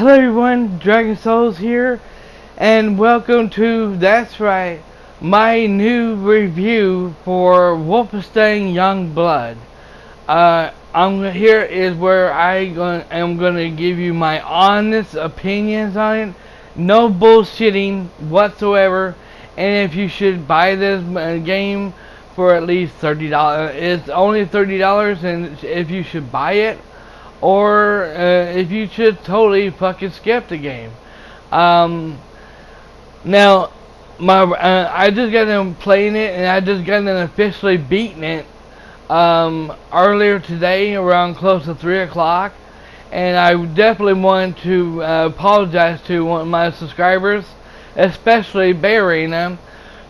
Hello everyone, Dragon Souls here, and welcome to, that's right, my new review for Wolfenstein Youngblood. Here is where am gonna give you my honest opinions on it, no bullshitting whatsoever, and if you should buy this game for at least $30. It's only $30, and if you should buy it, or if you should totally fucking skip the game. Now, I just got done playing it, and I just got done officially beating it earlier today around close to 3 o'clock. And I definitely want to apologize to one of my subscribers, especially Barry,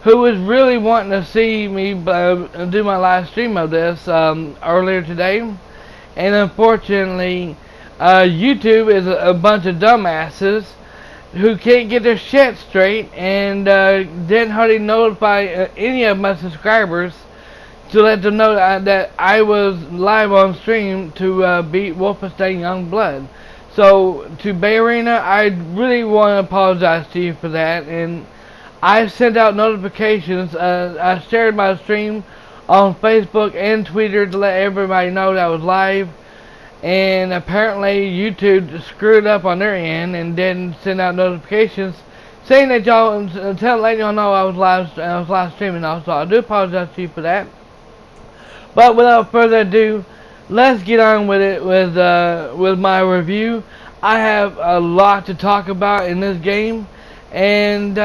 who was really wanting to see me do my live stream of this earlier today. And unfortunately, YouTube is a bunch of dumbasses who can't get their shit straight, and didn't hardly notify any of my subscribers to let them know that I was live on stream to beat Wolfenstein Youngblood. So to Bayarena, I really want to apologize to you for that, and I sent out notifications. I shared my stream on Facebook and Twitter to let everybody know that I was live, and apparently YouTube screwed up on their end and didn't send out notifications saying that letting y'all know I was live streaming also. I do apologize to you for that. But without further ado, let's get on with it with my review. I have a lot to talk about in this game, and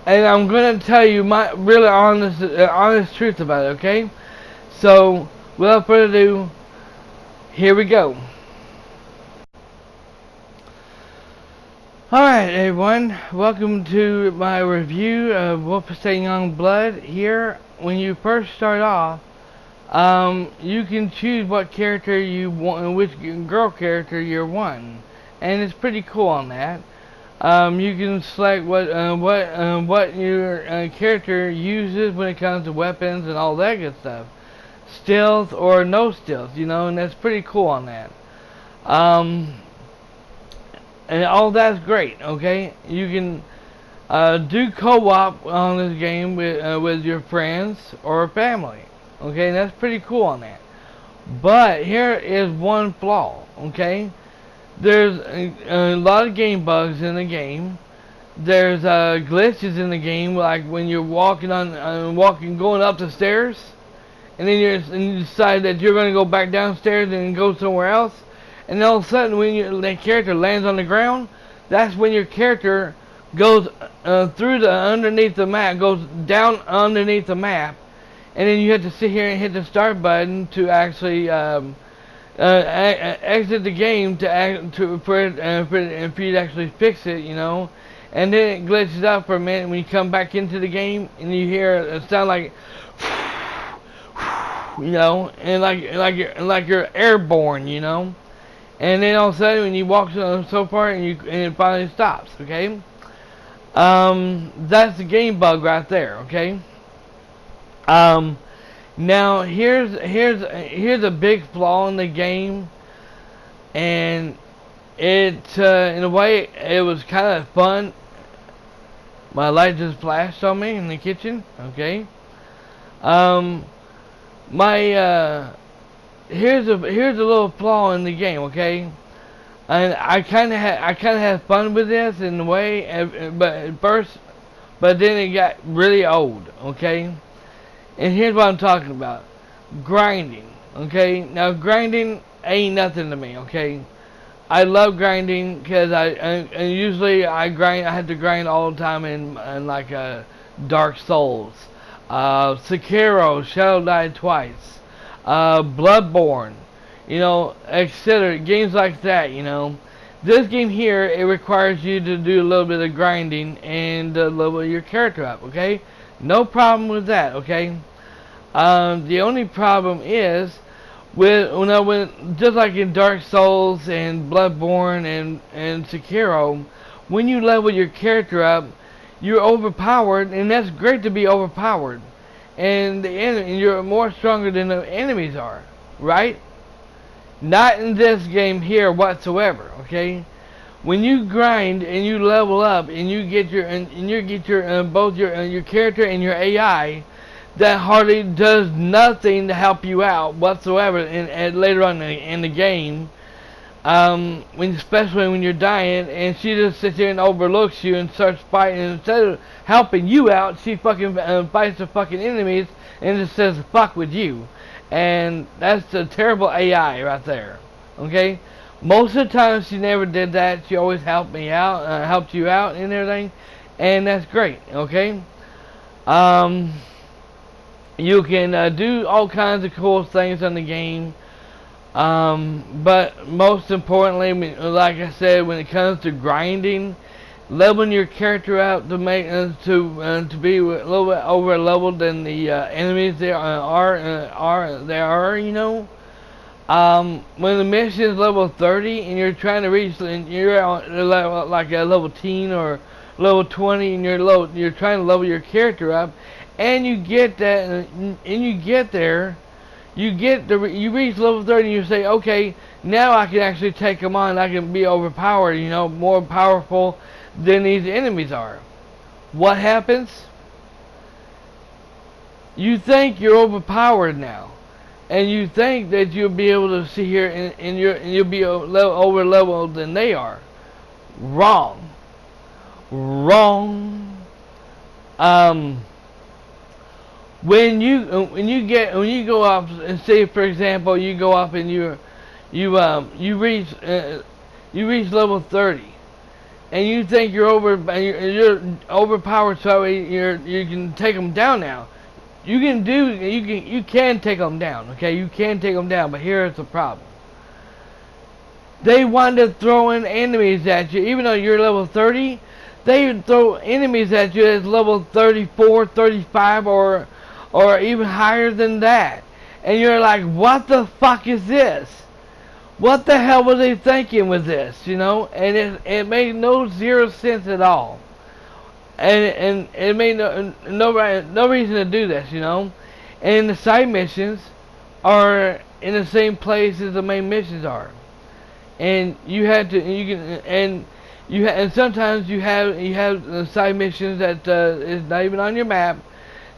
I'm going to tell you my really honest truth about it, okay? So, without further ado, here we go. Alright everyone, welcome to my review of Wolfenstein Youngblood. Here, when you first start off, you can choose what character you want, which girl character you're wanting, and it's pretty cool on that. You can select what your character uses when it comes to weapons and all that good stuff, stealth or no stealth, and that's pretty cool on that. And all that's great. Okay, you can do co-op on this game with your friends or family. Okay, and that's pretty cool on that. But here is one flaw. Okay. There's a lot of game bugs in the game. There's glitches in the game, like when you're walking going up the stairs, and then you decide that you're going to go back downstairs and go somewhere else, and all of a sudden when that character lands on the ground, that's when your character goes through underneath the map, goes down underneath the map, and then you have to sit here and hit the start button to actually exit the game for you to actually fix it, and then it glitches out for a minute when you come back into the game, and you hear a sound like, and like you're airborne, and then all of a sudden when you walk so far and it finally stops. Okay, that's the game bug right there. Okay. Now here's a big flaw in the game, and it in a way it was kind of fun. My light just flashed on me in the kitchen. Okay. Here's a little flaw in the game. Okay, and I kind of had fun with this in a way, but then it got really old. Okay. And here's what I'm talking about. Grinding. Okay? Now, grinding ain't nothing to me, okay? I love grinding because and usually I have to grind all the time in like Dark Souls, Sekiro, Shadow Die Twice, Bloodborne, etc. Games like that, This game here, it requires you to do a little bit of grinding and level your character up, okay? No problem with that, okay? The only problem is when just like in Dark Souls and Bloodborne and Sekiro, when you level your character up, you're overpowered, and that's great to be overpowered, and you're more stronger than the enemies are, right? Not in this game here whatsoever, okay? when you grind and you level up and you get your both your character and your AI, that hardly does nothing to help you out whatsoever. And later on in the game, especially when you're dying, and she just sits there and overlooks you and starts fighting, and instead of helping you out, she fucking fights the fucking enemies and just says fuck with you. And that's a terrible AI right there. Okay, most of the time she never did that. She always helped me out, helped you out and everything, and that's great. Okay, you can do all kinds of cool things in the game. But most importantly, like I said, when it comes to grinding, leveling your character out to make to be a little bit over leveled than the enemies there are, you know. When the mission is level 30 and you're trying to reach, and you're on like a level 10 or level 20, and you're trying to level your character up, and you get that, and you get there. You reach level 30 and you say, okay, now I can actually take them on. I can be overpowered, you know, more powerful than these enemies are. What happens? You think you're overpowered now, and you think that you'll be able to sit here and you'll be over leveled than they are. Wrong. Wrong. When you go up and say, for example, you go up and you reach level 30, and you think you're overpowered, so you can take them down now. You can take them down. Okay, you can take them down, but here's the problem. They wind up throwing enemies at you, even though you're level 30. They throw enemies at you as level 34, 35, or even higher than that. And you're like, what the fuck is this? What the hell were they thinking with this, you know? And it made zero sense at all. And it made no reason to do this, you know? And the side missions are in the same place as the main missions are. And and sometimes you have the side missions that is not even on your map.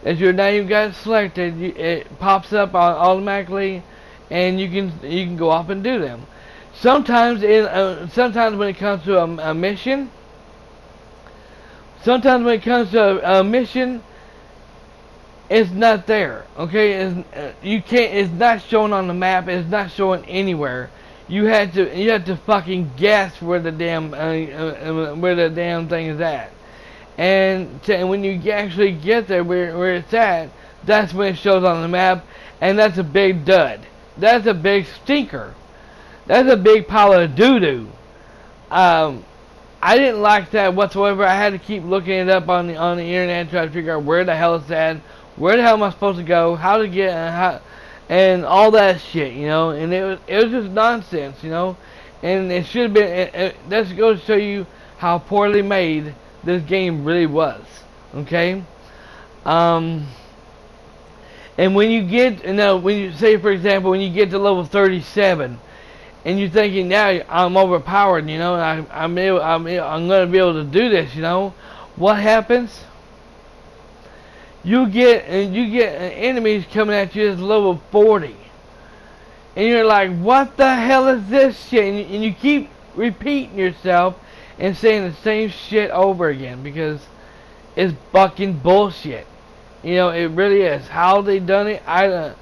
As you're not even got selected, it pops up automatically, and you can go off and do them. Sometimes when it comes to a mission, it's not there. Okay, it's not showing on the map. It's not showing anywhere. You have to fucking guess where the damn thing is at. And when you actually get there where it's at, that's when it shows on the map, and that's a big dud. That's a big stinker. That's a big pile of doo-doo. I didn't like that whatsoever. I had to keep looking it up on the internet, trying to figure out where the hell it's at, where the hell am I supposed to go, how to get, and all that shit, you know. And it was just nonsense, you know. And it should have been. That goes to show you how poorly made this game really was. Okay. And when you get, when you say, for example, when you get to level 37, and you're thinking, now I'm overpowered, you know, and I'm going to be able to do this, you know, what happens? You get enemies coming at you as level 40, and you're like, what the hell is this shit? And you keep repeating yourself and saying the same shit over again, because it's fucking bullshit. You know, it really is. How they done it, I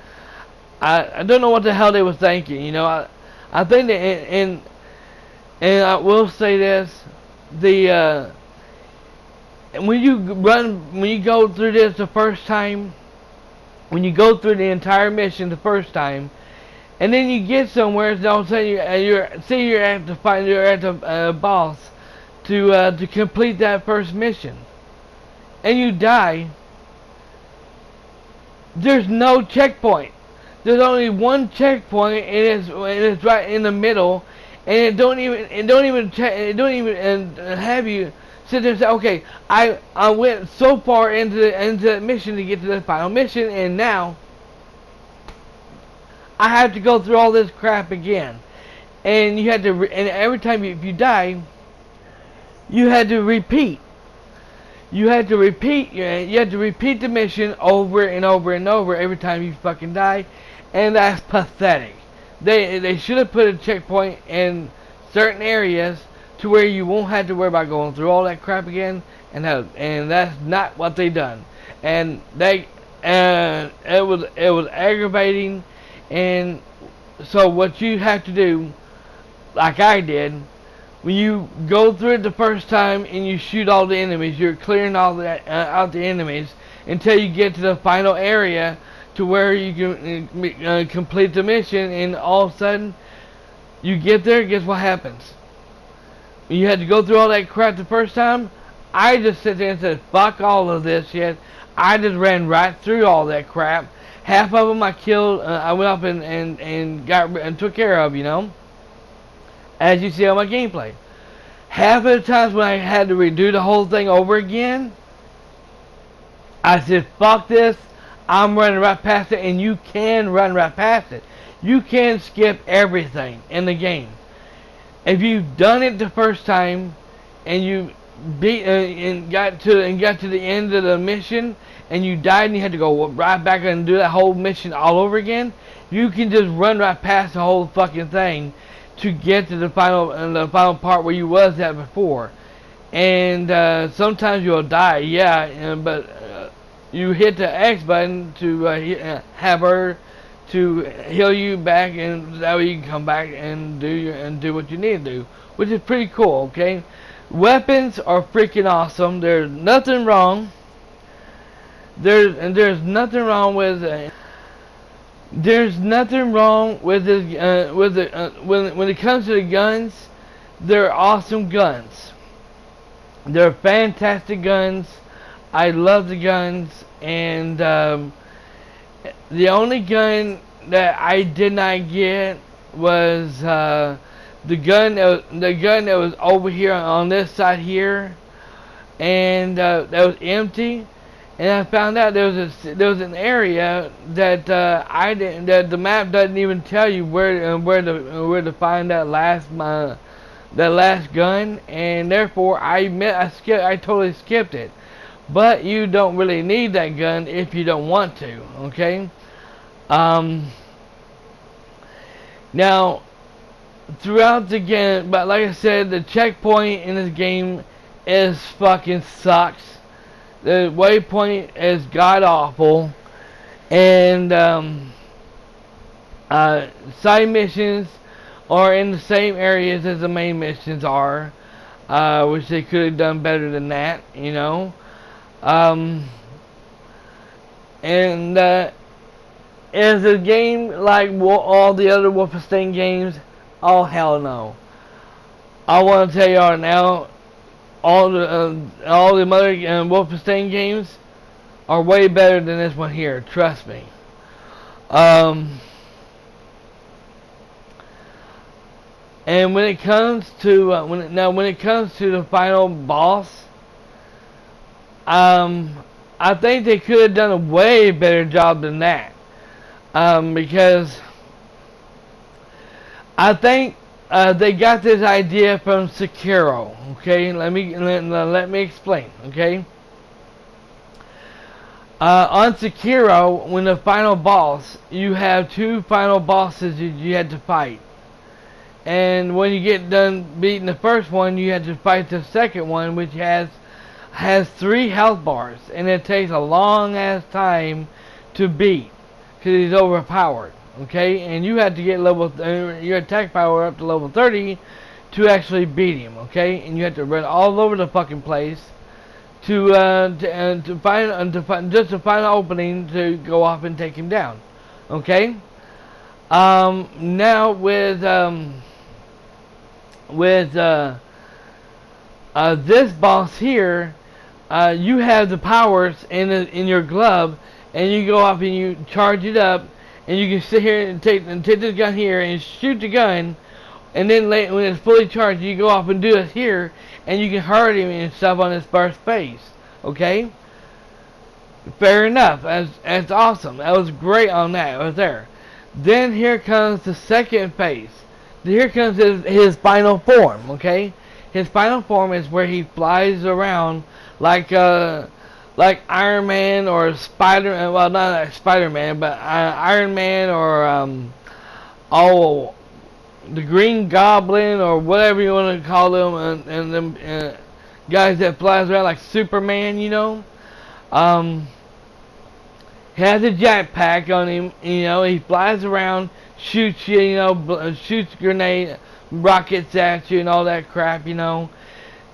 don't know what the hell they were thinking. You know, I think that, and I will say this: when you go through this the first time, when you go through the entire mission the first time, and then you get somewhere, and all of a sudden you're at the boss to complete that first mission, and you die. There's no checkpoint. There's only one checkpoint, and it's right in the middle, and it don't even have you sit there and say, okay, I went so far into that mission to get to the final mission, and now I have to go through all this crap again. And you have to, and every time if you die, you had to repeat. You had to repeat. You had to repeat the mission over and over and over every time you fucking die, and that's pathetic. They should have put a checkpoint in certain areas to where you won't have to worry about going through all that crap again, and that's not what they done. And it was aggravating, and so what you have to do, like I did, when you go through it the first time and you shoot all the enemies, you're clearing all that out the enemies until you get to the final area to where you can complete the mission, and all of a sudden you get there. Guess what happens? You had to go through all that crap the first time. I just sit there and said, fuck all of this shit. I just ran right through all that crap. Half of them I killed. I went up and took care of, you know, as you see on my gameplay. Half of the times when I had to redo the whole thing over again, I said, fuck this. I'm running right past it, and you can run right past it. You can skip everything in the game. If you've done it the first time and you beat and got to the end of the mission and you died and you had to go right back and do that whole mission all over again, you can just run right past the whole fucking thing to get to the final part where you was at before. And sometimes you'll die, yeah, but you hit the X button to have her to heal you back, and that way you can come back and do what you need to do, which is pretty cool. Okay, weapons are freaking awesome. There's nothing wrong. There's nothing wrong with there's nothing wrong with this when it comes to the guns. They're awesome guns. They're fantastic guns. I love the guns, and the only gun that I did not get was the gun that was over here on this side here, and that was empty. And I found out there was an area that that the map doesn't even tell you where to find that last gun, and therefore I totally skipped it. But you don't really need that gun if you don't want to, okay? Now, throughout the game, but like I said, the checkpoint in this game is fucking sucks. The waypoint is god awful, and side missions are in the same areas as the main missions are, which they could have done better than that, you know. And is a game like all the other Wolfenstein games? Oh hell no! I want to tell y'all now, all the other Wolfenstein games are way better than this one here. Trust me. And when it comes to when it comes to the final boss, I think they could have done a way better job than that, because I think they got this idea from Sekiro. Okay, let me explain. Okay, on Sekiro, when the final boss, you have two final bosses that you had to fight, and when you get done beating the first one, you had to fight the second one, which has 3 health bars, and it takes a long ass time to beat because he's overpowered. Okay, and you have to get your attack power up to level 30 to actually beat him. Okay, and you have to run all over the fucking place to find an opening to go off and take him down. Okay, now with this boss here, you have the powers in your glove, and you go up and you charge it up, and you can sit here and take this gun here and shoot the gun, and then when it's fully charged, you go off and do it here, and you can hurt him and stuff on his first face. Okay, fair enough. That's awesome. That was great on that right there. Then here comes the second phase. Here comes his final form. Okay, his final form is where he flies around like Iron Man or Spider. Well, not like Spider Man, but Iron Man or oh, the Green Goblin or whatever you want to call them, and them guys that flies around like Superman. You know. He has a jetpack on him. You know, he flies around, shoots you. You know, shoots grenade rockets at you and all that crap. You know.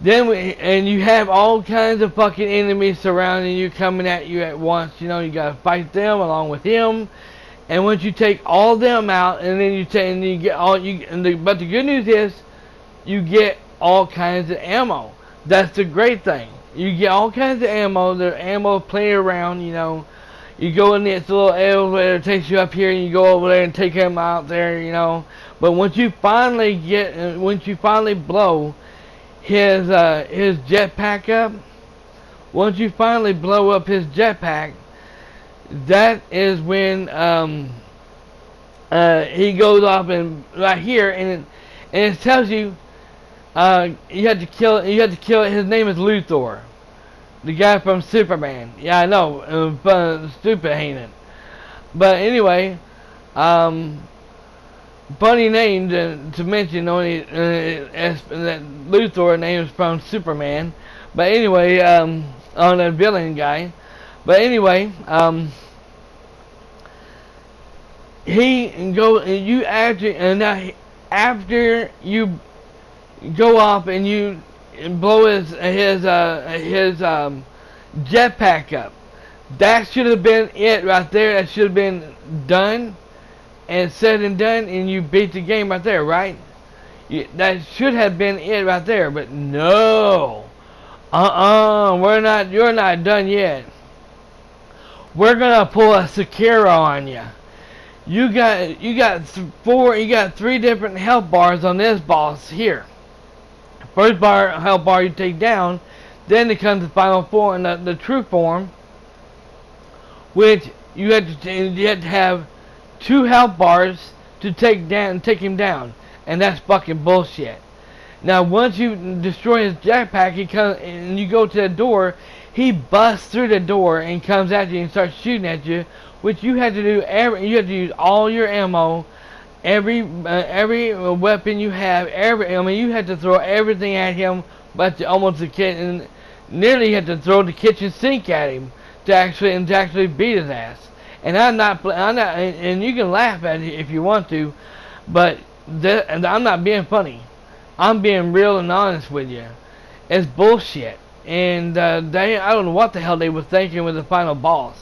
And you have all kinds of fucking enemies surrounding you, coming at you at once. You know, you gotta fight them along with him. And once you take all them out, and then you get all but the good news is, you get all kinds of ammo. That's the great thing. You get all kinds of ammo. There's ammo plenty around. You know, you go in this little elevator, takes you up here, and you go over there and take him out there. You know, but once you finally blow his jetpack up, once you finally blow up his jetpack, that is when he goes off and right here, and it tells you you had to kill his name is Luthor, the guy from Superman. Yeah, I know, stupid, ain't it? But anyway, funny name to mention, only that Luthor name is from Superman. But anyway, on a villain guy. But anyway, after you go off and you blow his jetpack up, that should have been it right there. That should have been done and said and done, and you beat the game right there, right? That should have been it right there, but no. You're not done yet. We're gonna pull a Sekiro on you. You got three different health bars on this boss here. First health bar you take down, then it comes the final form, the true form, which you have to have 2 health bars to take him down, and that's fucking bullshit. Now, once you destroy his jetpack, he comes and you go to the door. He busts through the door and comes at you and starts shooting at you, which you had to do. You had to use all your ammo, every weapon you have. You had to throw everything at him, but and nearly you had to throw the kitchen sink at him to actually beat his ass. And I'm not, and you can laugh at it if you want to, but I'm not being funny. I'm being real and honest with you. It's bullshit. And I don't know what the hell they were thinking with the final boss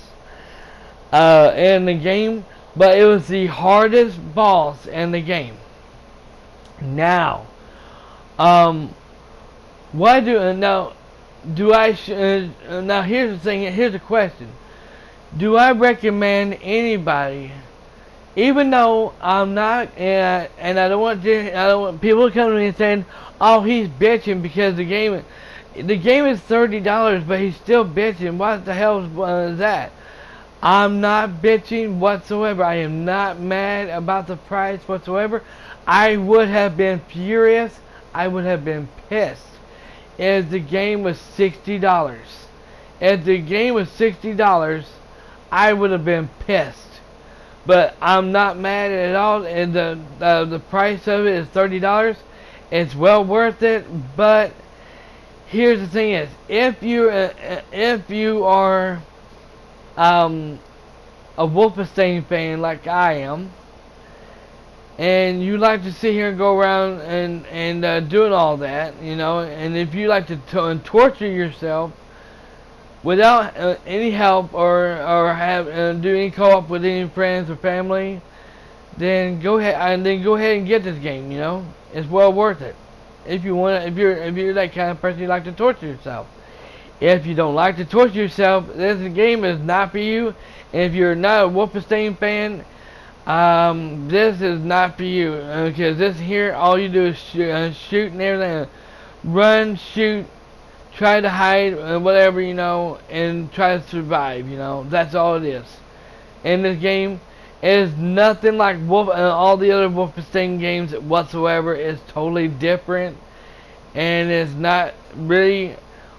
in the game, but it was the hardest boss in the game. Now, now here's the thing. Here's the question. Do I recommend anybody, even though I'm not, and I don't want people to come to me and saying, "Oh, he's bitching because the game is $30, but he's still bitching." What the hell is that? I'm not bitching whatsoever. I am not mad about the price whatsoever. I would have been furious. I would have been pissed if the game was $60. If the game was $60, I would have been pissed. But I'm not mad at all, and the price of it is $30. It's well worth it. But here's the thing: is if you are a Wolfenstein fan like I am, and you like to sit here and go around and doing all that, you know, and if you like to torture yourself without any help or do any co-op with any friends or family, then go ahead and get this game. You know, it's well worth it. If you're that kind of person you like to torture yourself. If you don't like to torture yourself, this game is not for you. And if you're not a Wolfenstein fan, this is not for you, because this here, all you do is shoot and everything, run, shoot, try to hide, whatever, you know, and try to survive. You know, that's all it is. And this game is nothing like all the other Wolfenstein games whatsoever. It's totally different. and it's not really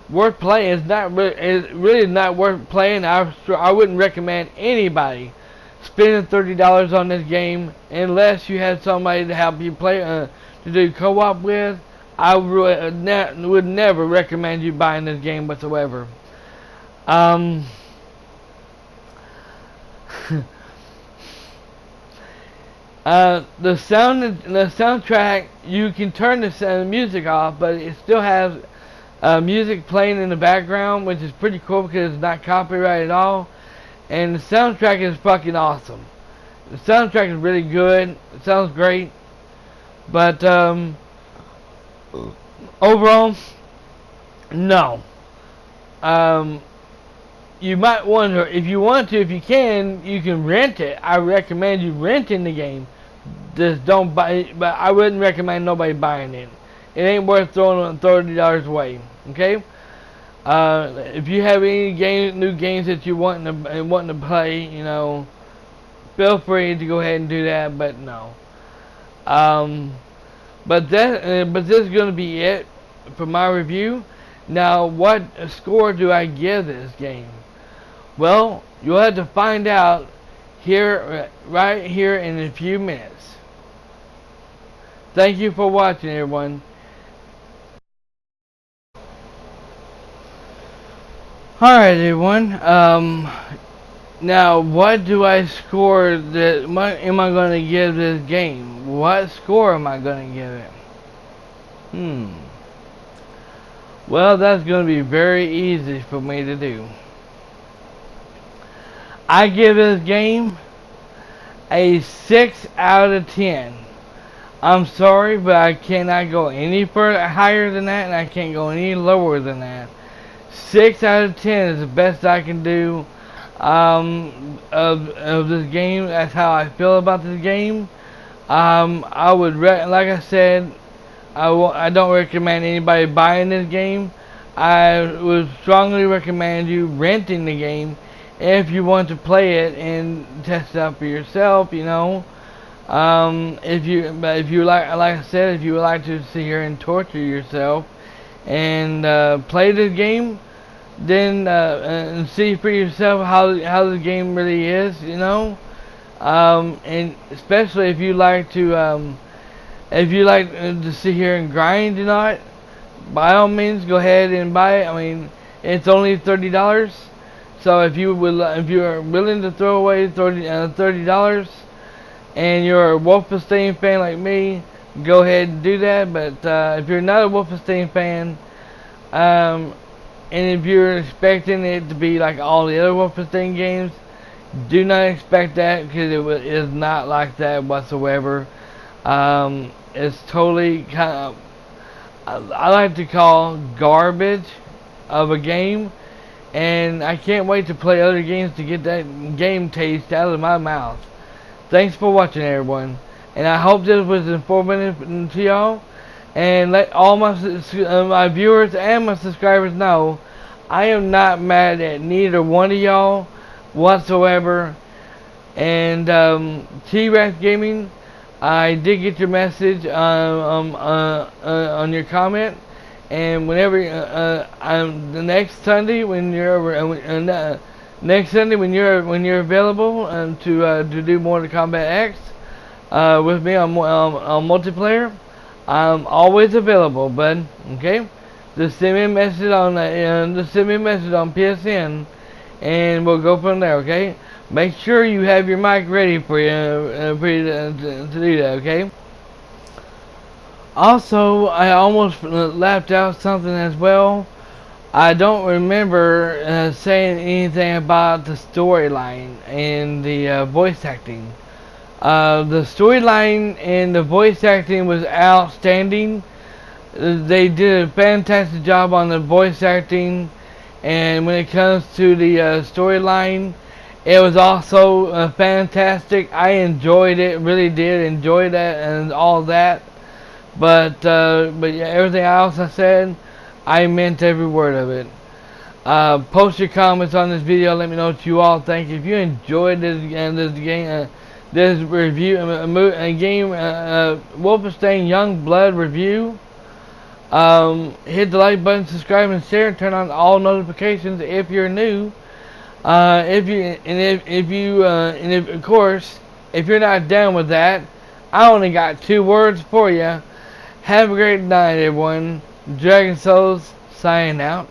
worth playing. It's really not worth playing. I wouldn't recommend anybody spending $30 on this game unless you had somebody to help you play to do co-op with. I would never recommend you buying this game whatsoever. The soundtrack, you can turn the music off, but it still has music playing in the background, which is pretty cool because it's not copyrighted at all. And the soundtrack is fucking awesome. The soundtrack is really good. It sounds great, but overall, no. You might wonder if you want to, if you can rent it. I recommend you renting the game. Just don't buy it, but I wouldn't recommend nobody buying it. It ain't worth throwing $30 away. Okay. If you have any new games that you want to play, you know, feel free to go ahead and do that. But no. But this is gonna be it for my review. Now, what score do I give this game? Well, you'll have to find out right here in a few minutes. Thank you for watching, everyone. Alright, everyone. Now, what do I score? What am I going to give this game? What score am I going to give it? Well, that's going to be very easy for me to do. I give this game a 6 out of 10. I'm sorry, but I cannot go any further higher than that, and I can't go any lower than that. 6 out of 10 is the best I can do of this game. That's how I feel about this game. I would, like I said, I don't recommend anybody buying this game. I would strongly recommend you renting the game if you want to play it and test it out for yourself. You know, if you like I said, if you would like to sit here and torture yourself and play this game, then and see for yourself how the game really is. You know, and especially if you like to sit here and grind or not, by all means go ahead and buy it. I mean, it's only $30. So if you are willing to throw away $30 and you're a Wolfenstein fan like me, go ahead and do that. But if you're not a Wolfenstein fan, and if you're expecting it to be like all the other Wolfenstein games, do not expect that, because it is not like that whatsoever. It's totally kind of, I like to call garbage of a game. And I can't wait to play other games to get that game taste out of my mouth. Thanks for watching, everyone. And I hope this was informative to y'all. And let all my viewers and my subscribers know I am not mad at neither one of y'all whatsoever. And T-Rex Gaming, I did get your message on your comment. And whenever the next Sunday when you're available to do Mortal Kombat X with me on multiplayer, I'm always available, bud. Okay, just send me a message on PSN, and we'll go from there. Okay, make sure you have your mic ready for you to do that. Okay. Also, I almost left out something as well. I don't remember saying anything about the storyline and the voice acting. The storyline and the voice acting was outstanding. They did a fantastic job on the voice acting, and when it comes to the storyline, it was also fantastic. I enjoyed it, really did enjoy that and all that. But yeah, everything else I said, I meant every word of it. Post your comments on this video. Let me know what you all think. If you enjoyed this game, this review, game, Wolfenstein Youngblood review, Hit the like button, subscribe, and share. Turn on all notifications if you're new. If of course, if you're not done with that, I only got 2 words for you. Have a great night, everyone. Dragon Souls signing out.